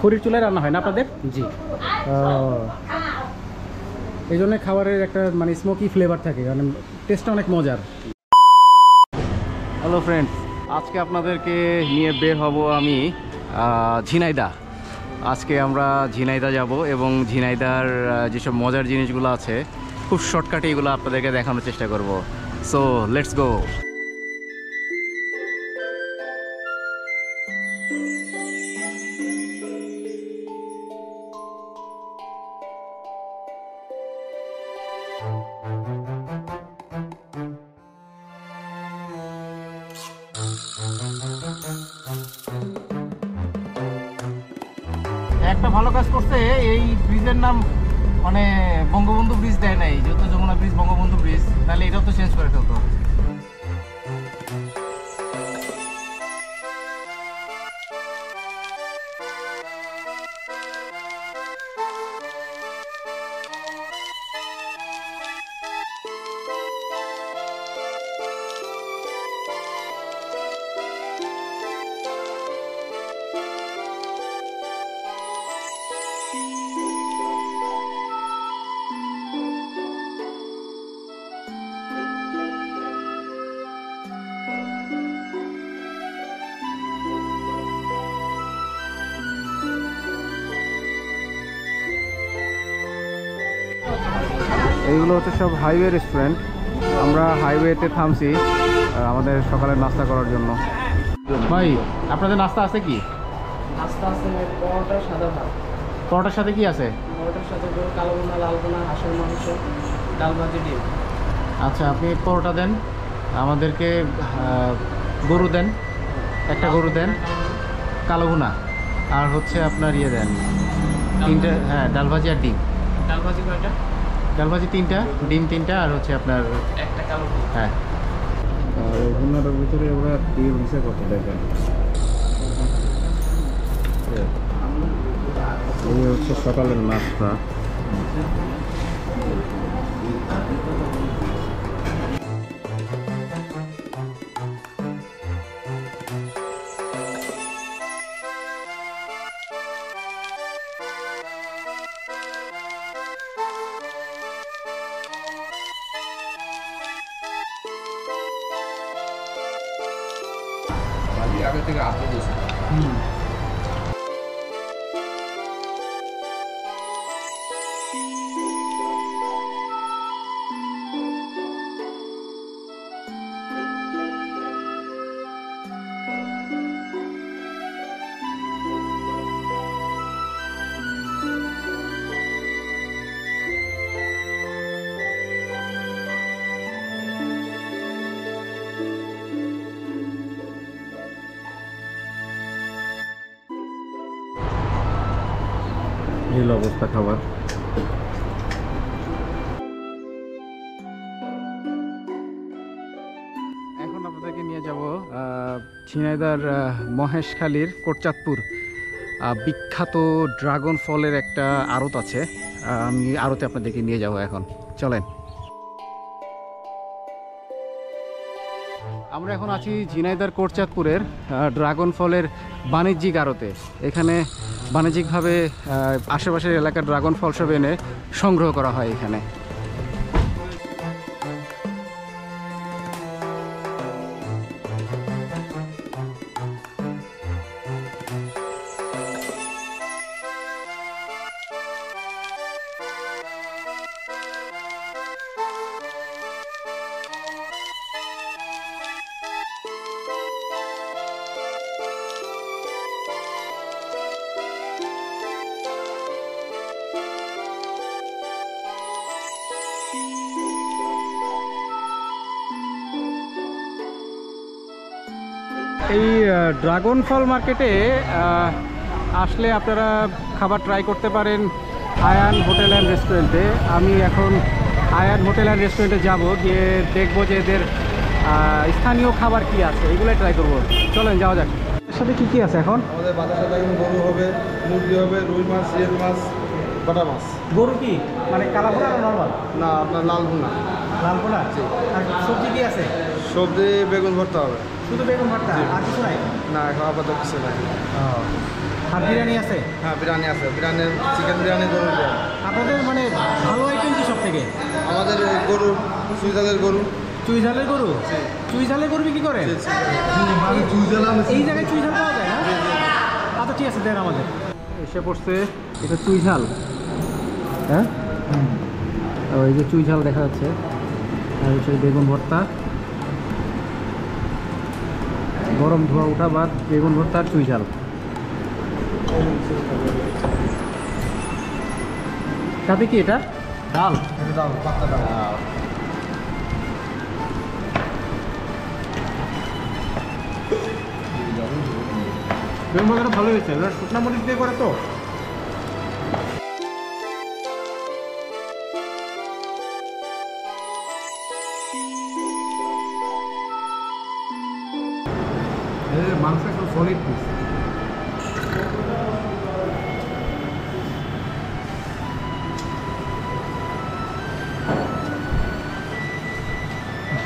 খড়ির চুলায় রান্না হয় না আপনাদের? জি। এই জন্য খাবারের একটা মানে স্মোকি ফ্লেভার থাকে, মানে টেস্টটা অনেক মজার। হ্যালো ফ্রেন্ডস, আজকে আপনাদেরকে নিয়ে বের হব আমি ঝিনাইদহ। আজকে আমরা ঝিনাইদহ যাব এবং ঝিনাইদহর যেসব মজার জিনিসগুলো আছে খুব শর্টকাটে এগুলো আপনাদেরকে দেখানোর চেষ্টা করব। So let's go. একটা ভালো কাজ করছে, এই ব্রিজের নাম মানে বঙ্গবন্ধু ব্রিজ দেয় নাই, যেহেতু যমুনা ব্রিজ বঙ্গবন্ধু ব্রিজ, তাহলে এটাও তো চেঞ্জ করে ফেলতো। এইগুলো হচ্ছে সব হাইওয়ে রেস্টুরেন্ট। আমরা হাইওয়েতে থামছি আমাদের সকালের নাস্তা করার জন্য। ভাই, আপনাদের নাস্তা আছে কি? নাস্তা আছে পরোটা, সাদা ভাত। পরোটার সাথে কি আছে? পরোটার সাথে কালো বোনা, লাল বোনা, হাঁসের মাংস, ডাল ভাজি, ডিম। আচ্ছা, আপনি পরোটা দেন, আমাদেরকে গরু দেন, একটা গরু দেন, কালো ভুনা, আর হচ্ছে আপনার ইয়ে দেন তিনটা, হ্যাঁ ডাল ভাজি আর ডিম। ডাল ভাজি কয়টা? ডাল ভাজি 3টা, ডিম 3টা, আর হচ্ছে আপনার একটা কালো। হ্যাঁ। আর ভুনাটার ভিতরে ওরা দিয়ে দিছে কত দেখেন। এই হচ্ছে সকালের নাস্তা। আগে থেকে আপনি দিয়েছেন। এই অবস্থা খাবার। এখন আপনাদেরকে নিয়ে যাব ঝিনাইদহর মহেশখালীর কোটচাঁদপুর বিখ্যাত ড্রাগন ফলের একটা আড়ত আছে। আমি আড়তে আপনাদেরকে নিয়ে যাব এখন, চলেন। আমরা এখন আছি ঝিনাইদহর কোটচাঁদপুরের ড্রাগন ফলের বাণিজ্যিক আড়তে। এখানে বাণিজ্যিকভাবে আশেপাশের এলাকার ড্রাগন ফল সব এনে সংগ্রহ করা হয় এখানে। এই ড্রাগন ফল মার্কেটে আসলে আপনারা খাবার ট্রাই করতে পারেন আয়ান হোটেল অ্যান্ড রেস্টুরেন্টে। আমি এখন আয়ান হোটেল অ্যান্ড রেস্টুরেন্টে যাব, গিয়ে দেখবো যে এদের স্থানীয় খাবার কি আছে, এগুলোই ট্রাই করবো। চলেন যাওয়া যাক। এর সাথে কী কী আছে এখন? আমাদের বাজার সাথে এখন গরু হবে, মুরগি হবে, রুই মাছ, জিয়াল মাছ, বাটা মাছ। গরু কি মানে কালা ভুনা না নর্মাল? না, আপনার লাল ভুনা। লাল ভুনা। আর সবজি কি আছে? সবজি বেগুন ভর্তা হবে। শুধু বেগুন ভর্তা, আর কিছু নাই? না, এখন আপাতত কিছু নাই। আর বিরিয়ানি আছে? হ্যাঁ বিরিয়ানি আছে, বিরিয়ানির চিকেন বিরিয়ানি, গরুর বিরিয়ানি। আপনাদের মানে ভালো আইটেম কি সব থেকে? আমাদের এই গরু, সুইজালের গরু। চুইঝালের গরু? চুইঝালের গরু বিক্রি করেন? এই জায়গায় চুইঝাল পাওয়া যায় না? আচ্ছা ঠিক আছে, দেন আমাদের। এসে পড়ছে এটা চুইঝাল, হ্যাঁ ওই যে চুইঝাল দেখা যাচ্ছে, আর হচ্ছে বেগুন ভর্তা, গরম ধোয়া উঠা ভাত, বেগুন ভর্তা আর চুইঝাল। সাথে কি এটা? ডাল? ডাল, পাতলা ডাল। বেগুন ভর্তাটা ভালো হয়েছে, ওরা শুকনা মরিচ দিয়ে করে তো। মাংস একদম সলিড পিস।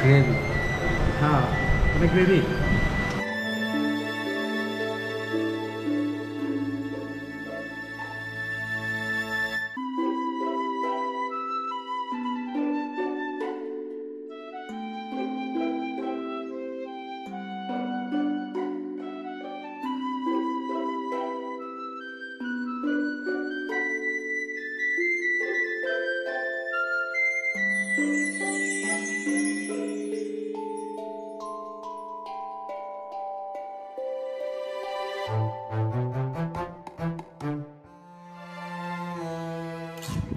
গ্রেভি, হ্যাঁ অনেক গ্রেভি।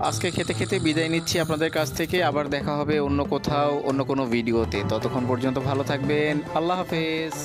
আজকে খেতে খেতে বিদায় নিচ্ছি আপনাদের কাছ থেকে। আবার দেখা হবে অন্য কোথাও, অন্য কোনো ভিডিওতে। ততক্ষণ পর্যন্ত ভালো থাকবেন। আল্লাহ হাফেজ।